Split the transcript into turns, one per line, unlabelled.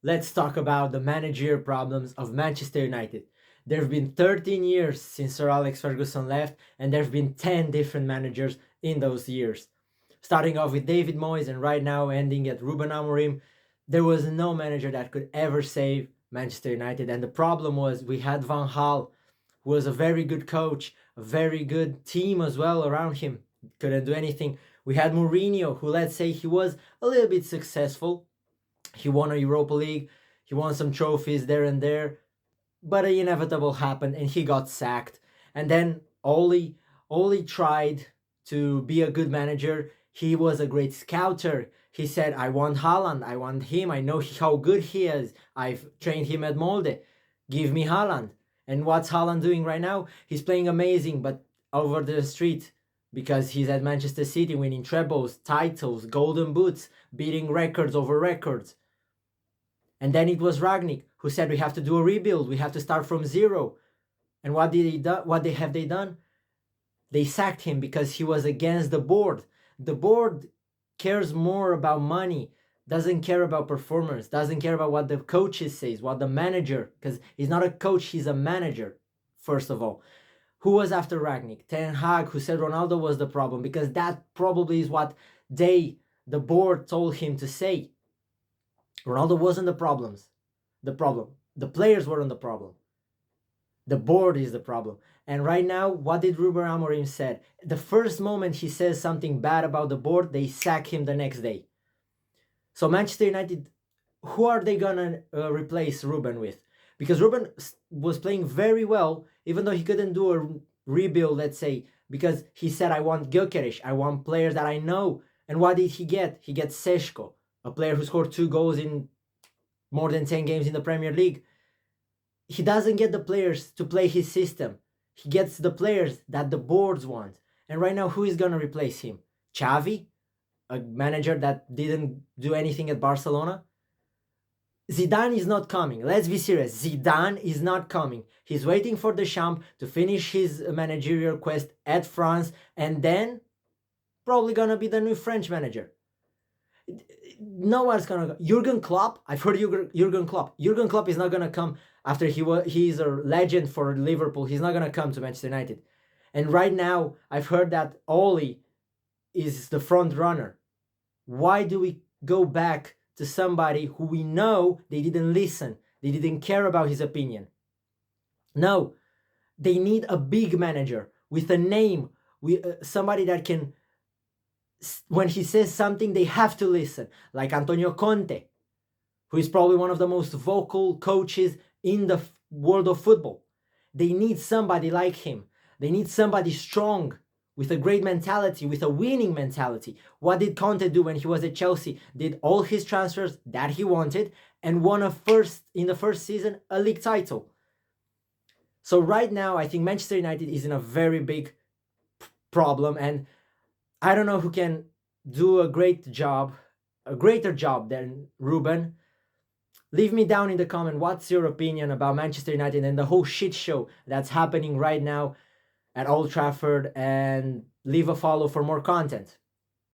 let's talk about the managerial problems of Manchester United. There have been 13 years since Sir Alex Ferguson left, and there have been 10 different managers in those years. Starting off with David Moyes and right now ending at Ruben Amorim, there was no manager that could ever save Manchester United. And the problem was we had Van Gaal, who was a very good coach, a very good team as well around him. Couldn't do anything. We had Mourinho, who, let's say, he was a little bit successful. He won a Europa League, he won some trophies there and there, but the inevitable happened and he got sacked. And then Oli tried to be a good manager. He was a great scouter. He said, I want Haaland, I want him, I know how good he is. I've trained him at Molde. Give me Haaland. And what's Haaland doing right now? He's playing amazing, but over the street, because he's at Manchester City winning trebles, titles, golden boots, beating records over records. And then it was Ragnick who said we have to do a rebuild, we have to start from zero. And what have they done? They sacked him because he was against the board. The board cares more about money, doesn't care about performance, doesn't care about what the coaches says, what the manager, because he's not a coach, he's a manager, first of all. Who was after Ragnick? Ten Hag, who said Ronaldo was the problem, because that probably is what the board told him to say. Ronaldo wasn't the problem. The players weren't the problem. The board is the problem. And right now, what did Ruben Amorim said? The first moment he says something bad about the board, they sack him the next day. So Manchester United, who are they gonna replace Ruben with? Because Ruben was playing very well, even though he couldn't do a rebuild, let's say, because he said, I want Gyökeres, I want players that I know. And what did he get? He gets Seško, a player who scored 2 goals in more than 10 games in the Premier League. He doesn't get the players to play his system. He gets the players that the boards want. And right now, who is going to replace him? Xavi, a manager that didn't do anything at Barcelona? Zidane is not coming. Let's be serious. Zidane is not coming. He's waiting for Deschamps to finish his managerial quest at France, and then probably going to be the new French manager. No one's gonna go. Jurgen Klopp. I've heard Jurgen Klopp. Jurgen Klopp is not gonna come after he's a legend for Liverpool. He's not gonna come to Manchester United. And right now, I've heard that Oli is the front runner. Why do we go back to somebody who we know they didn't listen, they didn't care about his opinion? No, they need a big manager with a name, somebody that can. When he says something, they have to listen, like Antonio Conte, who is probably one of the most vocal coaches in the world of football. They need somebody like him. They need somebody strong, with a great mentality, with a winning mentality. What did Conte do when he was at Chelsea? Did all his transfers that he wanted and won in the first season a league title. So right now, I think Manchester United is in a very big problem, and I don't know who can do a greater job than Ruben. Leave me down in the comment what's your opinion about Manchester United and the whole shit show that's happening right now at Old Trafford, and leave a follow for more content.